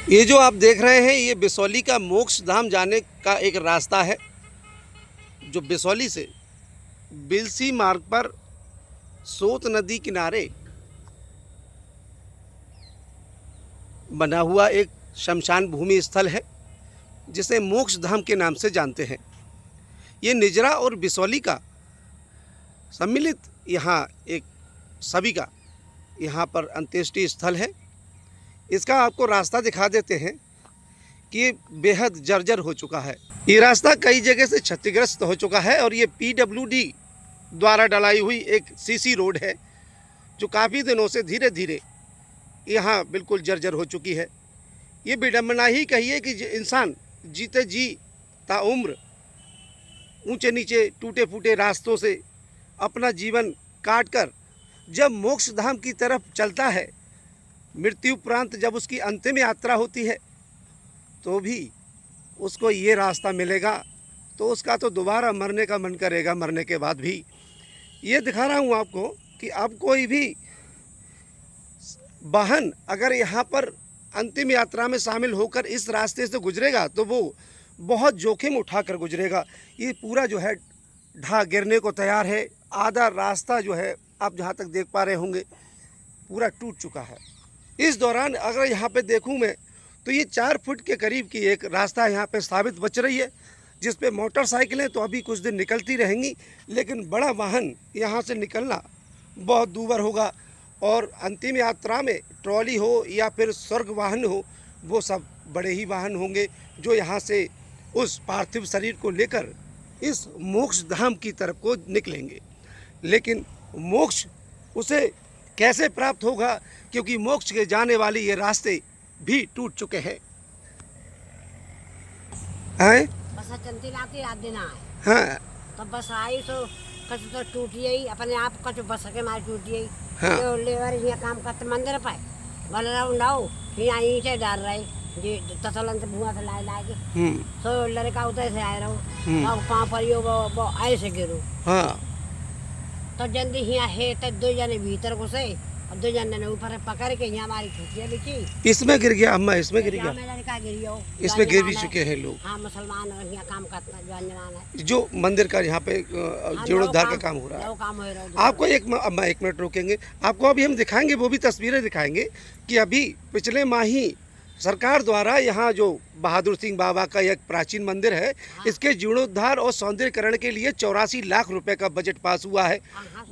ये जो आप देख रहे हैं ये बिसौली का मोक्ष धाम जाने का एक रास्ता है जो बिसौली से बिलसी मार्ग पर सोत नदी किनारे बना हुआ एक शमशान भूमि स्थल है जिसे मोक्ष धाम के नाम से जानते हैं। ये निजरा और बिसौली का सम्मिलित यहाँ एक सभी का यहाँ पर अंत्येष्टि स्थल है। इसका आपको रास्ता दिखा देते हैं कि ये बेहद जर्जर हो चुका है। ये रास्ता कई जगह से क्षतिग्रस्त हो चुका है और ये PWD द्वारा डलाई हुई एक सीसी रोड है जो काफ़ी दिनों से धीरे धीरे यहाँ बिल्कुल जर्जर हो चुकी है। ये विडम्बना ही कहिए कि इंसान जीते जी ताउम्र ऊंचे नीचे टूटे फूटे रास्तों से अपना जीवन काट कर जब मोक्ष धाम की तरफ चलता है, मृत्यु उपरांत जब उसकी अंतिम यात्रा होती है तो भी उसको ये रास्ता मिलेगा तो उसका तो दोबारा मरने का मन करेगा। मरने के बाद भी ये दिखा रहा हूँ आपको कि अब कोई भी वाहन अगर यहाँ पर अंतिम यात्रा में शामिल होकर इस रास्ते से गुजरेगा तो वो बहुत जोखिम उठाकर गुजरेगा। ये पूरा जो है ढा गिरने को तैयार है। आधा रास्ता जो है आप जहाँ तक देख पा रहे होंगे पूरा टूट चुका है। इस दौरान अगर यहाँ पे देखूँ मैं तो ये 4 फुट के करीब की एक रास्ता यहाँ पे साबित बच रही है जिस पे मोटरसाइकिलें तो अभी कुछ दिन निकलती रहेंगी, लेकिन बड़ा वाहन यहाँ से निकलना बहुत दूभर होगा और अंतिम यात्रा में ट्रॉली हो या फिर स्वर्ग वाहन हो, वो सब बड़े ही वाहन होंगे जो यहाँ से उस पार्थिव शरीर को लेकर इस मोक्ष धाम की तरफ को निकलेंगे। लेकिन मोक्ष उसे कैसे प्राप्त होगा, क्योंकि मोक्ष के जाने वाले ये रास्ते भी टूट चुके हैं। बस चलती लाती रात दिन आए। हाँ तो बस आई तो कछु तो टूटी गई अपने आप, कछु बस के मार टूटी गई। हाँ। जो लेबर यहाँ काम करते मंदिर पाए बोल रहा हूँ लाओ यहाँ ईंटे डाल रहे जी तसलन से भुआ से लाए लाए तो लड़का उधर से आए रहो और पाँव पर वो ऐसे गिरो। हाँ तो जल्दी यहाँ है तो 2 जने भीतर घुसे और 2 जने ने ऊपर पकड़ के यहाँ हमारी खिड़कियाँ बिछी। इसमें गिर गया अम्मा, इसमें गिर गया, लड़का गिरी हो इसमें गिर भी चुके हैं लोग। हाँ मुसलमान और यहाँ काम करता जवान है जो मंदिर का यहाँ पे जीर्णोद्धार का काम हो रहा है। काम हो रहा है। आपको अम्मा 1 मिनट रोकेंगे, आपको अभी हम दिखाएंगे, वो भी तस्वीरें दिखाएंगे कि अभी पिछले माह ही सरकार द्वारा यहाँ जो बहादुर सिंह बाबा का एक प्राचीन मंदिर है, इसके जीर्णोद्धार और सौंदर्यकरण के लिए 84 लाख रुपए का बजट पास हुआ है।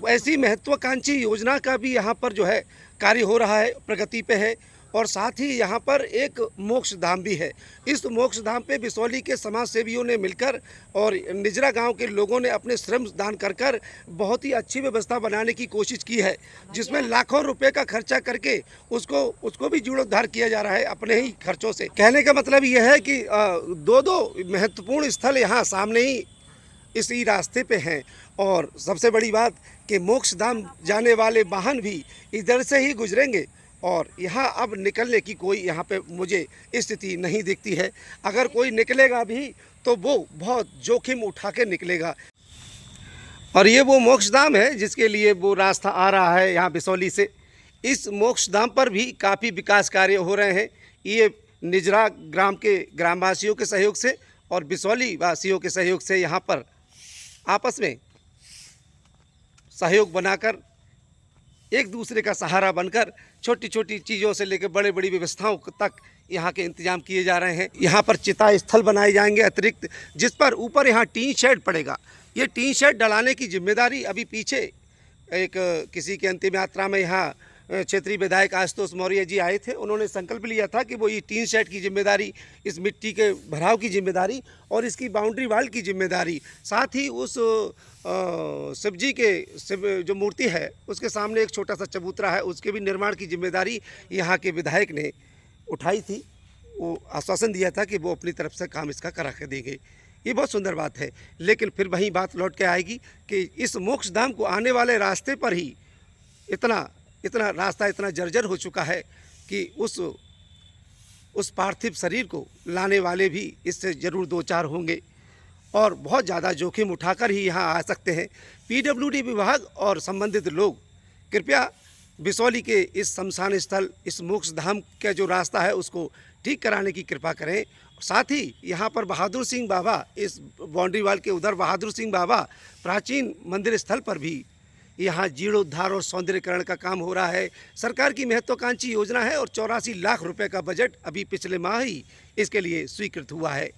ऐसी महत्वाकांक्षी योजना का भी यहाँ पर जो है कार्य हो रहा है, प्रगति पे है। और साथ ही यहाँ पर एक मोक्ष धाम भी है। इस मोक्ष धाम पे बिसौली के समाज सेवियों ने मिलकर और निजरा गांव के लोगों ने अपने श्रम दान कर कर बहुत ही अच्छी व्यवस्था बनाने की कोशिश की है, जिसमें लाखों रुपए का खर्चा करके उसको भी जीर्णोद्धार किया जा रहा है अपने ही खर्चों से। कहने का मतलब यह है कि 2 महत्वपूर्ण स्थल यहाँ सामने ही इसी रास्ते पे हैं और सबसे बड़ी बात कि मोक्ष धाम जाने वाले वाहन भी इधर से ही गुजरेंगे और यहाँ अब निकलने की कोई यहाँ पे मुझे स्थिति नहीं दिखती है। अगर कोई निकलेगा भी तो वो बहुत जोखिम उठा के निकलेगा। और ये वो मोक्षधाम है जिसके लिए वो रास्ता आ रहा है यहाँ बिसौली से। इस मोक्षधाम पर भी काफ़ी विकास कार्य हो रहे हैं। ये निजरा ग्राम के ग्रामवासियों के सहयोग से और बिसौली वासियों के सहयोग से यहाँ पर आपस में सहयोग बनाकर एक दूसरे का सहारा बनकर छोटी छोटी चीज़ों से लेकर बड़े बड़ी व्यवस्थाओं तक यहाँ के इंतजाम किए जा रहे हैं। यहाँ पर चिता स्थल बनाए जाएंगे अतिरिक्त, जिस पर ऊपर यहाँ टीन शेड पड़ेगा। ये टीन शेड डलाने की जिम्मेदारी अभी पीछे एक किसी के अंतिम यात्रा में यहाँ क्षेत्रीय विधायक आशुतोष मौर्य जी आए थे। उन्होंने संकल्प लिया था कि वो ये टीन शेड की जिम्मेदारी, इस मिट्टी के भराव की जिम्मेदारी और इसकी बाउंड्री वाल की जिम्मेदारी, साथ ही उस शिव जी के जो मूर्ति है उसके सामने एक छोटा सा चबूतरा है, उसके भी निर्माण की जिम्मेदारी यहाँ के विधायक ने उठाई थी। वो आश्वासन दिया था कि वो अपनी तरफ से काम इसका करा के देंगे। ये बहुत सुंदर बात है, लेकिन फिर वही बात लौट के आएगी कि इस मोक्ष धाम को आने वाले रास्ते पर ही इतना रास्ता इतना जर्जर हो चुका है कि उस पार्थिव शरीर को लाने वाले भी इससे ज़रूर 2-4 होंगे और बहुत ज़्यादा जोखिम उठाकर ही यहाँ आ सकते हैं। PWD विभाग और संबंधित लोग कृपया बिसौली के इस शमशान स्थल, इस मोक्ष धाम का जो रास्ता है उसको ठीक कराने की कृपा करें। साथ ही यहाँ पर बहादुर सिंह बाबा, इस बाउंड्री वाल के उधर बहादुर सिंह बाबा प्राचीन मंदिर स्थल पर भी यहाँ जीर्णोद्धार और सौंदर्यीकरण का काम हो रहा है। सरकार की महत्वाकांक्षी योजना है और 84 लाख रुपए का बजट अभी पिछले माह ही इसके लिए स्वीकृत हुआ है।